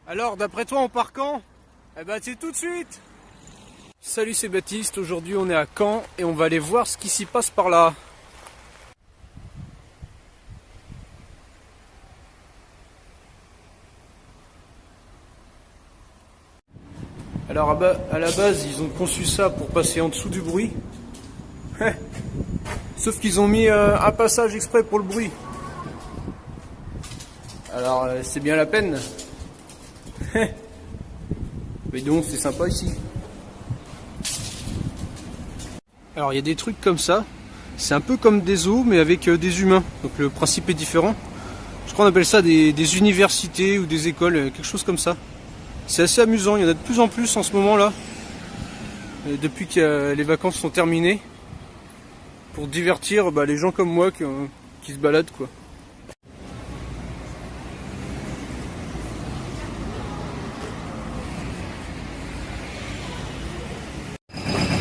Alors, d'après toi, on part quand? Eh ben, c'est tout de suite. Salut, c'est Baptiste. Aujourd'hui, on est à Caen et on va aller voir ce qui s'y passe par là. Alors, à la base, ils ont conçu ça pour passer en dessous du bruit. Sauf qu'ils ont mis un passage exprès pour le bruit. Alors, c'est bien la peine. Mais donc, c'est sympa ici. Alors, il y a des trucs comme ça. C'est un peu comme des zoos, mais avec des humains. Donc, le principe est différent. Je crois qu'on appelle ça des universités ou des écoles, quelque chose comme ça. C'est assez amusant. Il y en a de plus en plus en ce moment-là. Depuis que les vacances sont terminées. Pour divertir les gens comme moi qui se baladent, quoi.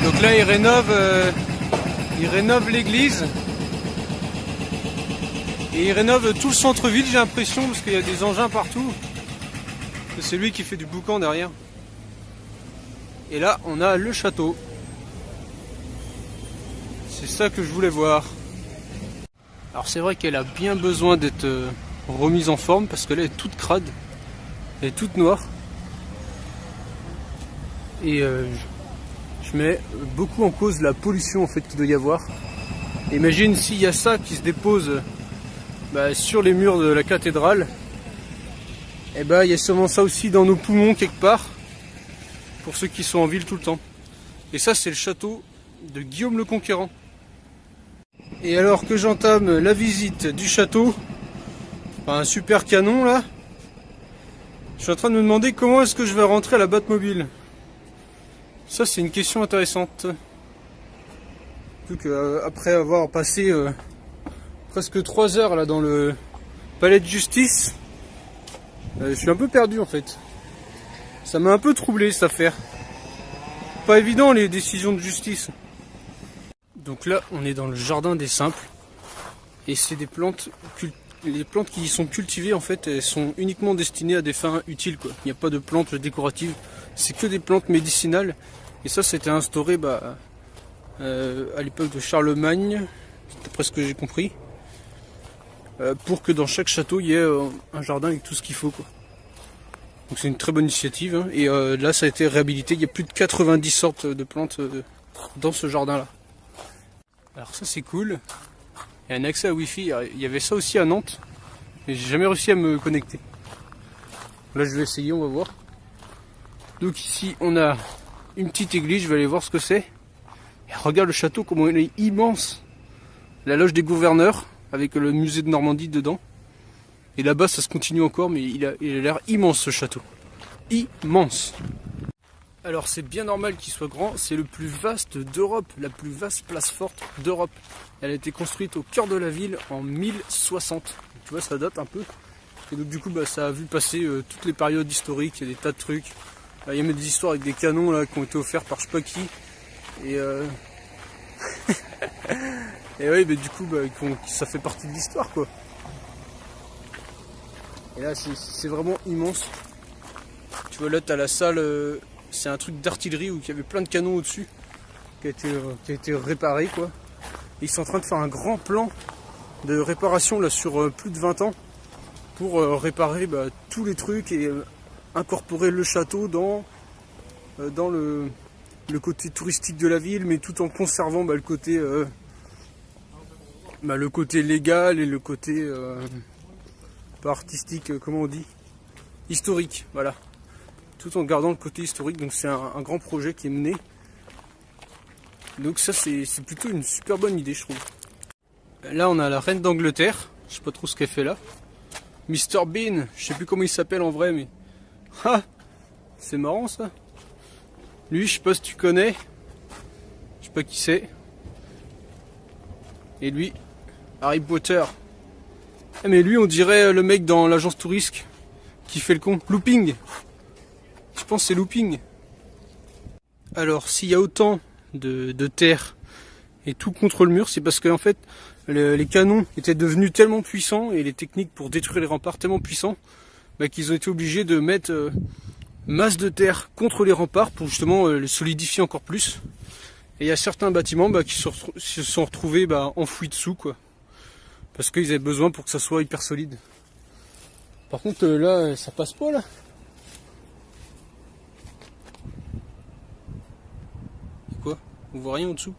Donc là, ils rénovent l'église et ils rénovent tout le centre-ville, j'ai l'impression, parce qu'il y a des engins partout. C'est lui qui fait du boucan derrière. Et là, on a le château. C'est ça que je voulais voir. Alors c'est vrai qu'elle a bien besoin d'être remise en forme parce qu'elle est toute crade, elle est toute noire. Et je mets beaucoup en cause la pollution en fait qu'il doit y avoir. Imagine s'il y a ça qui se dépose sur les murs de la cathédrale. Et il y a sûrement ça aussi dans nos poumons quelque part. Pour ceux qui sont en ville tout le temps. Et ça c'est le château de Guillaume le Conquérant. Et alors que j'entame la visite du château, un super canon là, je suis en train de me demander comment est-ce que je vais rentrer à la Batmobile. Ça c'est une question intéressante. Vu qu'après avoir passé presque 3 heures là dans le palais de justice, je suis un peu perdu en fait. Ça m'a un peu troublé cette affaire. Pas évident les décisions de justice. Donc là on est dans le jardin des simples. Et c'est des plantes, les plantes qui y sont cultivées en fait, elles sont uniquement destinées à des fins utiles, quoi. Il n'y a pas de plantes décoratives, c'est que des plantes médicinales. Et ça c'était instauré à l'époque de Charlemagne, d'après ce que j'ai compris, pour que dans chaque château il y ait un jardin avec tout ce qu'il faut, quoi. Donc c'est une très bonne initiative, hein. Et là ça a été réhabilité, il y a plus de 90 sortes de plantes dans ce jardin là. Alors ça c'est cool. Il y a un accès à Wi-Fi, il y avait ça aussi à Nantes, mais j'ai jamais réussi à me connecter. Là je vais essayer, on va voir. Donc ici on a une petite église, je vais aller voir ce que c'est. Et regarde le château, comment il est immense. La loge des gouverneurs, avec le musée de Normandie dedans. Et là-bas ça se continue encore, mais il a l'air immense ce château. Immense. Alors c'est bien normal qu'il soit grand, c'est le plus vaste d'Europe, la plus vaste place forte d'Europe. Elle a été construite au cœur de la ville en 1060. Tu vois, ça date un peu. Et donc du coup ça a vu passer toutes les périodes historiques, il y a des tas de trucs. Il y a même des histoires avec des canons là, qui ont été offerts par je sais pas qui. Et, et oui, du coup ça fait partie de l'histoire, quoi. Et là c'est vraiment immense. Tu vois là tu as la salle... c'est un truc d'artillerie où il y avait plein de canons au-dessus qui a été réparé, quoi. Et ils sont en train de faire un grand plan de réparation là sur plus de 20 ans pour réparer tous les trucs et incorporer le château dans le côté touristique de la ville, mais tout en conservant le côté légal et le côté pas artistique, comment on dit, historique, voilà. Tout en gardant le côté historique, donc c'est un grand projet qui est mené. Donc ça c'est plutôt une super bonne idée, je trouve. Là on a la reine d'Angleterre, je sais pas trop ce qu'elle fait là. Mr Bean, je sais plus comment il s'appelle en vrai, mais c'est marrant ça. Lui je sais pas si tu connais, je sais pas qui c'est. Et lui, Harry Potter. Ah, mais lui on dirait le mec dans l'agence touriste qui fait le con, Looping. Je pense que c'est Looping. Alors s'il y a autant de terre et tout contre le mur, c'est parce qu'en fait les canons étaient devenus tellement puissants et les techniques pour détruire les remparts tellement puissants bah, qu'ils ont été obligés de mettre masse de terre contre les remparts pour justement les solidifier encore plus. Et il y a certains bâtiments bah, qui se sont retrouvés bah, enfouis dessous, quoi. Parce qu'ils avaient besoin pour que ça soit hyper solide. Par contre là, ça passe pas là. Quoi? On voit rien en dessous.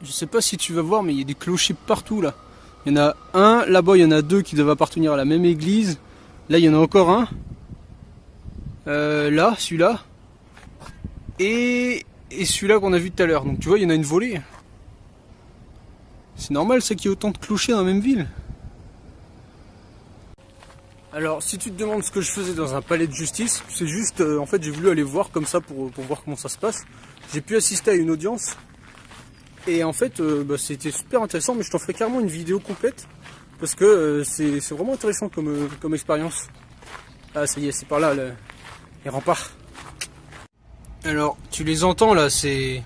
Je sais pas si tu vas voir, mais il y a des clochers partout là. Il y en a un, là-bas il y en a deux qui doivent appartenir à la même église. Là il y en a encore un. Là, celui-là. Et celui-là qu'on a vu tout à l'heure. Donc tu vois, il y en a une volée. C'est normal ça qu'il y ait autant de clochers dans la même ville. Alors si tu te demandes ce que je faisais dans un palais de justice, c'est juste, en fait j'ai voulu aller voir comme ça pour voir comment ça se passe. J'ai pu assister à une audience. Et en fait bah, c'était super intéressant, mais je t'en ferai carrément une vidéo complète. Parce que c'est vraiment intéressant comme expérience. Ah ça y est, c'est par là les remparts. Alors tu les entends là, ces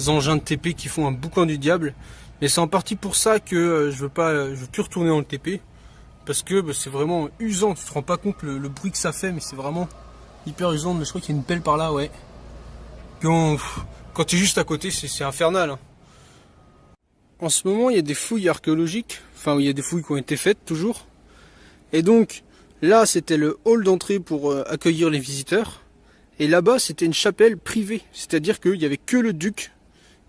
engins de TP qui font un boucan du diable. Mais c'est en partie pour ça que je veux plus retourner dans le TP. Parce que bah, c'est vraiment usant, tu te rends pas compte le bruit que ça fait, mais c'est vraiment hyper usant. Mais je crois qu'il y a une pelle par là, ouais. Quand tu es juste à côté, c'est infernal. Hein. En ce moment, il y a des fouilles archéologiques, enfin il y a des fouilles qui ont été faites toujours. Et donc là, c'était le hall d'entrée pour accueillir les visiteurs. Et là-bas, c'était une chapelle privée, c'est-à-dire qu'il n'y avait que le duc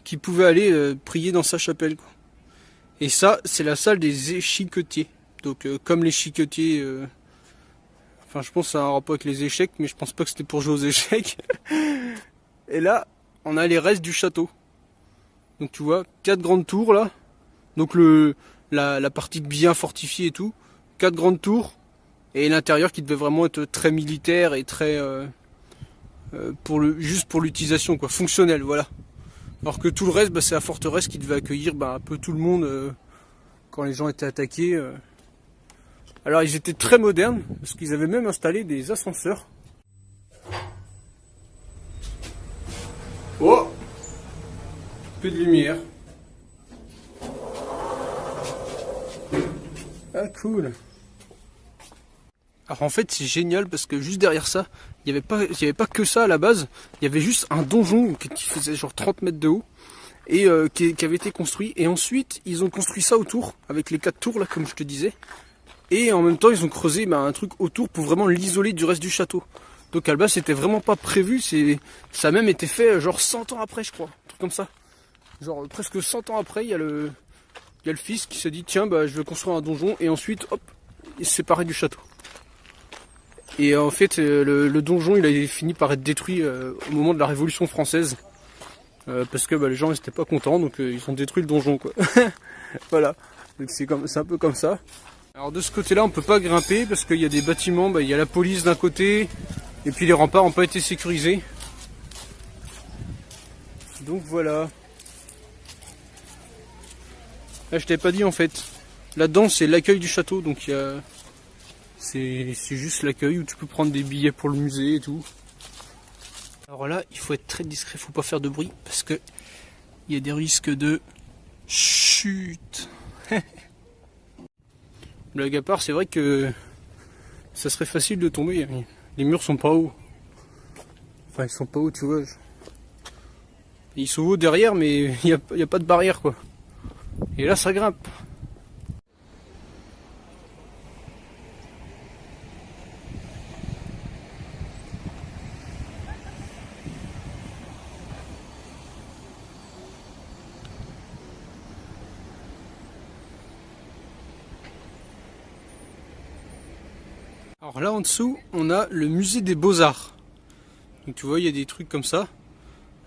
qui pouvait aller prier dans sa chapelle, quoi. Et ça, c'est la salle des échiquetiers. Donc comme l'échiquetier, enfin je pense que ça a un rapport avec les échecs, mais je pense pas que c'était pour jouer aux échecs. Et là, on a les restes du château. Donc tu vois, 4 grandes tours là. Donc la partie bien fortifiée et tout. 4 grandes tours. Et l'intérieur qui devait vraiment être très militaire et très... juste pour l'utilisation, quoi, fonctionnel, voilà. Alors que tout le reste, bah, c'est la forteresse qui devait accueillir bah, un peu tout le monde quand les gens étaient attaqués. Alors ils étaient très modernes, parce qu'ils avaient même installé des ascenseurs. Oh! Peu de lumière. Ah cool. Alors en fait c'est génial parce que juste derrière ça, il n'y avait pas que ça à la base. Il y avait juste un donjon qui faisait genre 30 mètres de haut. Et qui avait été construit. Et ensuite ils ont construit ça autour, avec les 4 tours là comme je te disais. Et en même temps, ils ont creusé bah, un truc autour pour vraiment l'isoler du reste du château. Donc à la base, c'était vraiment pas prévu. Ça a même été fait genre 100 ans après, je crois. Un truc comme ça. Genre presque 100 ans après, il y a le fils qui s'est dit tiens, bah, je vais construire un donjon. Et ensuite, hop, il s'est séparé du château. Et en fait, le donjon, il a fini par être détruit au moment de la Révolution française. Parce que bah, les gens n'étaient pas contents, donc ils ont détruit le donjon, quoi. Voilà. Donc c'est un peu comme ça. Alors de ce côté-là, on peut pas grimper parce qu'il y a des bâtiments, bah, il y a la police d'un côté, et puis les remparts n'ont pas été sécurisés. Donc voilà. Là, je t'avais pas dit en fait. Là-dedans, c'est l'accueil du château, donc c'est juste l'accueil où tu peux prendre des billets pour le musée et tout. Alors là, il faut être très discret, faut pas faire de bruit parce que il y a des risques de chute. Blague à part, c'est vrai que ça serait facile de tomber. Les murs sont pas hauts. Enfin, ils sont pas hauts, tu vois. Ils sont hauts derrière, mais il n'y a pas de barrière, quoi. Et là, ça grimpe. Alors là en dessous, on a le musée des Beaux-Arts. Donc tu vois, il y a des trucs comme ça.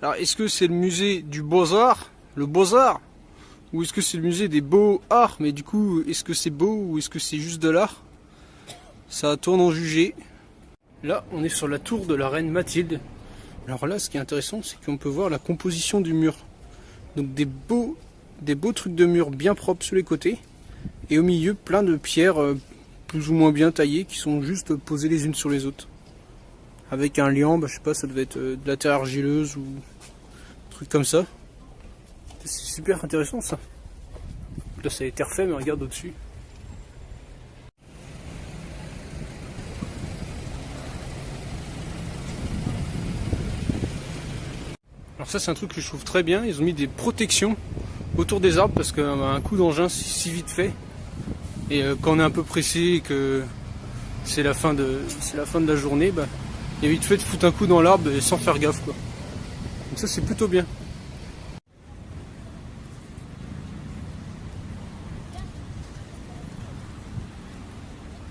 Alors est-ce que c'est le musée du Beaux-Arts, le Beaux-Arts, ou est-ce que c'est le musée des Beaux-Arts? Mais du coup, est-ce que c'est beau ou est-ce que c'est juste de l'art? Ça tourne en juger. Là, on est sur la tour de la reine Mathilde. Alors là, ce qui est intéressant, c'est qu'on peut voir la composition du mur. Donc des beaux trucs de mur bien propres sur les côtés. Et au milieu, plein de pierres plus ou moins bien taillées qui sont juste posées les unes sur les autres. Avec un liant, bah, je sais pas, ça devait être de la terre argileuse ou un truc comme ça. C'est super intéressant ça. Là, ça a été refait, mais regarde au-dessus. Alors ça c'est un truc que je trouve très bien, ils ont mis des protections autour des arbres parce qu'un coup d'engin c'est si vite fait. Et quand on est un peu pressé et que c'est la fin de la journée, bah, il y a vite fait de foutre un coup dans l'arbre sans faire gaffe quoi. Donc ça c'est plutôt bien.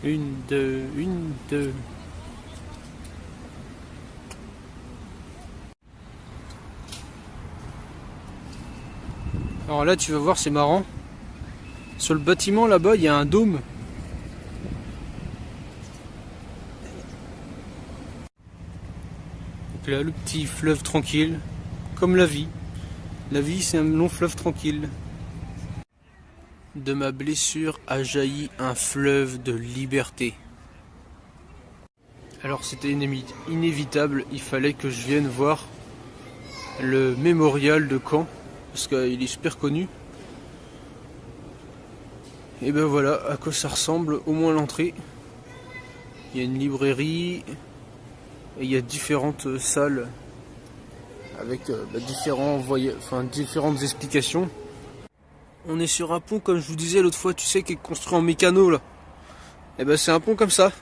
Une, deux. Alors là tu vas voir, c'est marrant. Sur le bâtiment là-bas, il y a un dôme. Donc là, le petit fleuve tranquille, comme la vie. La vie, c'est un long fleuve tranquille. De ma blessure a jailli un fleuve de liberté. Alors c'était inévitable, il fallait que je vienne voir le mémorial de Caen, parce qu'il est super connu. Et ben voilà à quoi ça ressemble, au moins l'entrée. Il y a une librairie, et il y a différentes salles avec différentes explications. On est sur un pont, comme je vous disais l'autre fois, tu sais, qui est construit en mécano là. Et ben c'est un pont comme ça.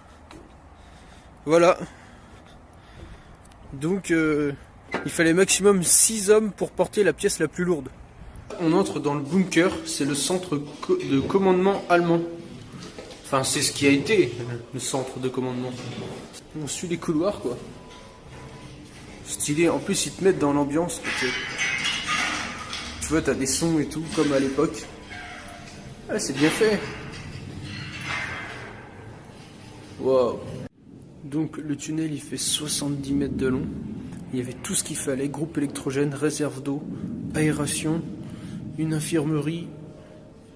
Voilà. Donc il fallait maximum 6 hommes pour porter la pièce la plus lourde. On entre dans le bunker, c'est le centre de commandement allemand. Enfin c'est ce qui a été le centre de commandement. On suit les couloirs quoi. Stylé, en plus ils te mettent dans l'ambiance. Tu vois, t'as des sons et tout comme à l'époque. Ah, c'est bien fait. Wow. Donc le tunnel il fait 70 mètres de long. Il y avait tout ce qu'il fallait, groupe électrogène, réserve d'eau, aération, une infirmerie,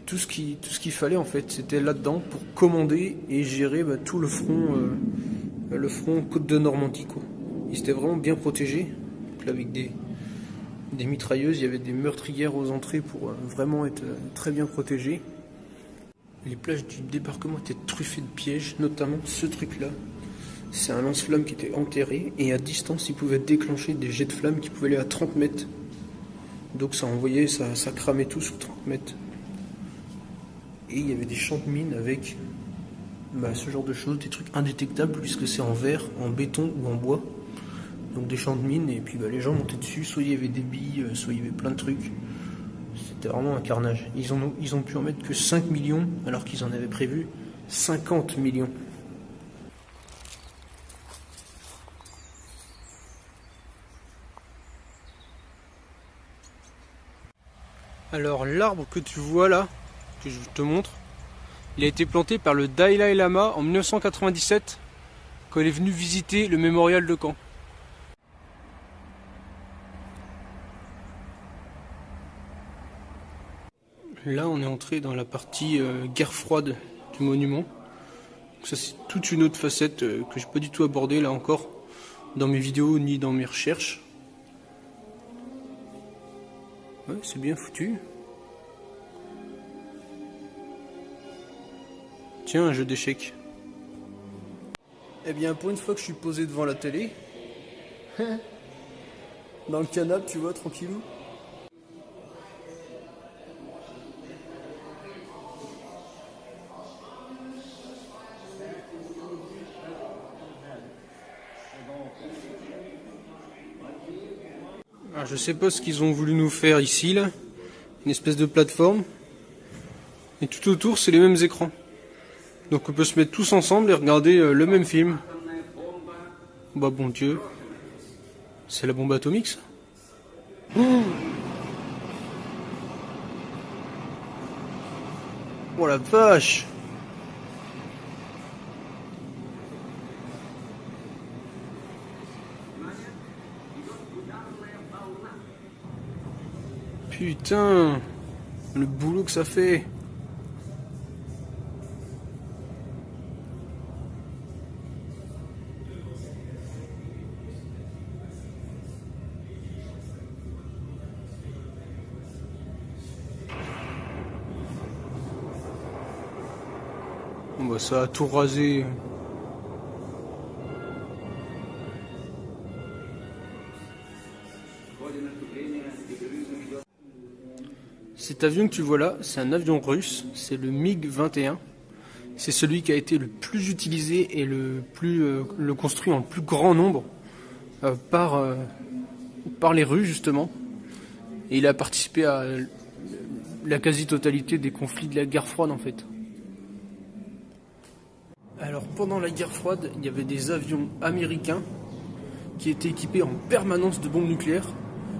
tout ce qu'il fallait en fait. C'était là-dedans pour commander et gérer tout le front côte de Normandie quoi. Ils étaient vraiment bien protégés. Donc là, avec des mitrailleuses, il y avait des meurtrières aux entrées pour vraiment être très bien protégés. Les plages du débarquement étaient truffées de pièges, notamment ce truc-là. C'est un lance-flamme qui était enterré et à distance, il pouvait déclencher des jets de flammes qui pouvaient aller à 30 mètres. Donc ça envoyait, ça cramait tout sous 30 mètres. Et il y avait des champs de mines avec ce genre de choses, des trucs indétectables puisque c'est en verre, en béton ou en bois. Donc des champs de mines et puis les gens montaient dessus, soit il y avait des billes, soit il y avait plein de trucs. C'était vraiment un carnage. Ils ont pu en mettre que 5 millions alors qu'ils en avaient prévu 50 millions. Alors l'arbre que tu vois là, que je te montre, il a été planté par le Dalai Lama en 1997 quand il est venu visiter le mémorial de Caen. Là on est entré dans la partie guerre froide du monument. Donc ça c'est toute une autre facette que je n'ai pas du tout abordée là encore dans mes vidéos ni dans mes recherches. Ouais, c'est bien foutu. Tiens, un jeu d'échecs. Eh bien, pour une fois que je suis posé devant la télé, dans le canapé, tu vois, tranquillou. Alors, je sais pas ce qu'ils ont voulu nous faire ici, là. Une espèce de plateforme. Et tout autour, c'est les mêmes écrans. Donc on peut se mettre tous ensemble et regarder le même film. Bah bon Dieu. C'est la bombe atomique ça. Oh la vache. Putain, le boulot que ça fait. Bon bah ça a tout rasé. Cet avion que tu vois là, c'est un avion russe, c'est le MiG-21. C'est celui qui a été le plus utilisé et le construit en plus grand nombre par les Russes justement. Et il a participé à la quasi-totalité des conflits de la guerre froide en fait. Alors pendant la guerre froide, il y avait des avions américains qui étaient équipés en permanence de bombes nucléaires.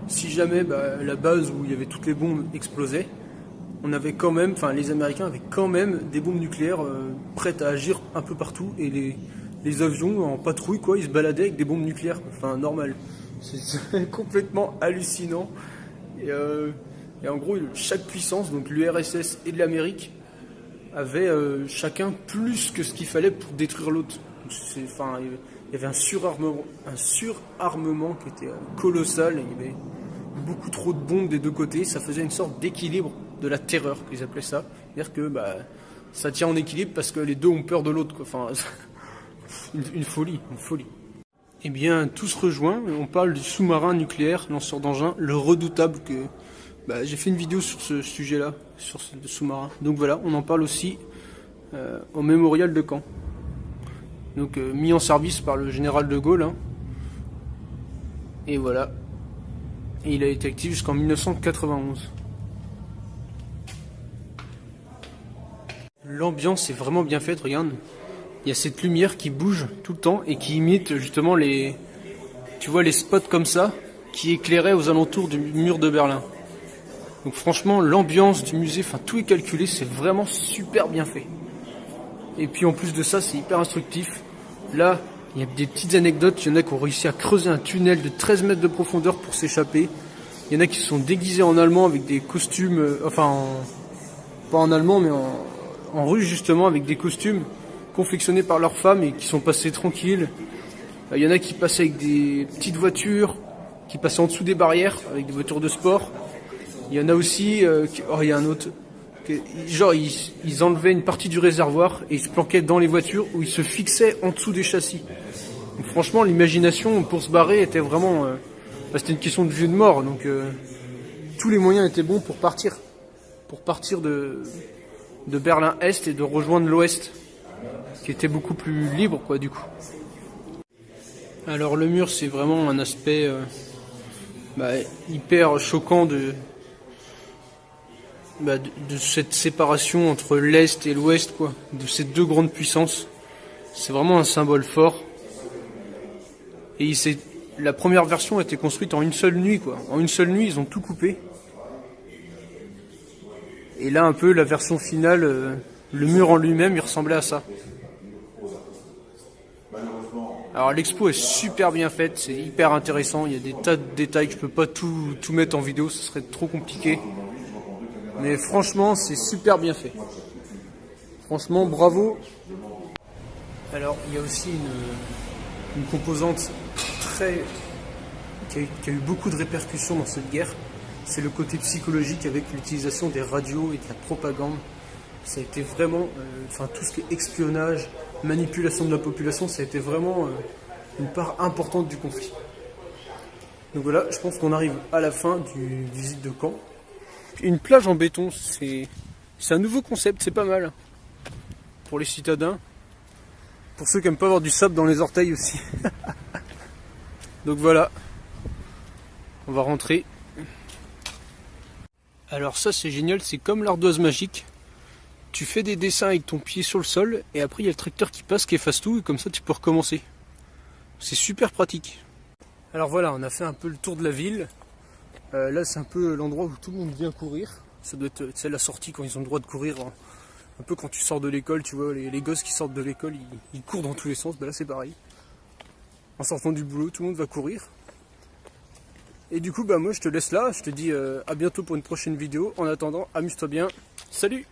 Si jamais la base où il y avait toutes les bombes explosait, on avait quand même, enfin les Américains avaient quand même des bombes nucléaires prêtes à agir un peu partout, et les avions en patrouille quoi, ils se baladaient avec des bombes nucléaires, enfin normal. C'est complètement hallucinant. Et en gros, chaque puissance, donc l'URSS et de l'Amérique, avaient chacun plus que ce qu'il fallait pour détruire l'autre. Enfin, il y avait un surarmement qui était colossal. Il y avait beaucoup trop de bombes des deux côtés. Ça faisait une sorte d'équilibre de la terreur, qu'ils appelaient ça. C'est-à-dire que ça tient en équilibre parce que les deux ont peur de l'autre. Enfin, une folie, une folie. Eh bien, tout se rejoint. On parle du sous-marin nucléaire, lanceur d'engins, le redoutable que... j'ai fait une vidéo sur ce sujet-là, sur ce sous-marin. Donc voilà, on en parle aussi au mémorial de Caen. Donc mis en service par le général de Gaulle. Hein. Et voilà. Et il a été actif jusqu'en 1991. L'ambiance est vraiment bien faite, regarde. Il y a cette lumière qui bouge tout le temps et qui imite justement tu vois les spots comme ça qui éclairaient aux alentours du mur de Berlin. Donc franchement, l'ambiance du musée, enfin tout est calculé, c'est vraiment super bien fait. Et puis en plus de ça, c'est hyper instructif. Là, il y a des petites anecdotes, il y en a qui ont réussi à creuser un tunnel de 13 mètres de profondeur pour s'échapper. Il y en a qui se sont déguisés en allemand avec des costumes, pas en allemand mais en russe justement, avec des costumes confectionnés par leurs femmes et qui sont passés tranquilles. Il y en a qui passaient avec des petites voitures, qui passaient en dessous des barrières, avec des voitures de sport. Il y en a aussi, il y a un autre, genre ils enlevaient une partie du réservoir et ils se planquaient dans les voitures où ils se fixaient en dessous des châssis. Donc, franchement, l'imagination pour se barrer était vraiment, c'était une question de vie ou de mort. Donc tous les moyens étaient bons pour partir de Berlin-Est et de rejoindre l'Ouest, qui était beaucoup plus libre quoi du coup. Alors le mur, c'est vraiment un aspect hyper choquant de cette séparation entre l'Est et l'Ouest, quoi, de ces deux grandes puissances. C'est vraiment un symbole fort. Et la première version a été construite en une seule nuit, quoi. En une seule nuit, ils ont tout coupé. Et là, un peu, la version finale, le mur en lui-même, il ressemblait à ça. Alors l'expo est super bien faite, c'est hyper intéressant. Il y a des tas de détails que je peux pas tout mettre en vidéo, ce serait trop compliqué. Mais franchement, c'est super bien fait. Franchement, bravo. Alors, il y a aussi une composante qui a eu beaucoup de répercussions dans cette guerre. C'est le côté psychologique avec l'utilisation des radios et de la propagande. Ça a été vraiment, tout ce qui est espionnage, manipulation de la population, ça a été vraiment une part importante du conflit. Donc voilà, je pense qu'on arrive à la fin du visite de Caen. Une plage en béton, c'est un nouveau concept, c'est pas mal. Pour les citadins. Pour ceux qui aiment pas avoir du sable dans les orteils aussi. Donc voilà. On va rentrer. Alors ça c'est génial, c'est comme l'ardoise magique. Tu fais des dessins avec ton pied sur le sol et après il y a le tracteur qui passe, qui efface tout et comme ça tu peux recommencer. C'est super pratique. Alors voilà, on a fait un peu le tour de la ville. Là c'est un peu l'endroit où tout le monde vient courir. Ça doit être la sortie quand ils ont le droit de courir. Hein. Un peu quand tu sors de l'école, tu vois, les gosses qui sortent de l'école, ils courent dans tous les sens. Là c'est pareil. En sortant du boulot, tout le monde va courir. Et du coup moi je te laisse là, je te dis à bientôt pour une prochaine vidéo. En attendant, amuse-toi bien. Salut!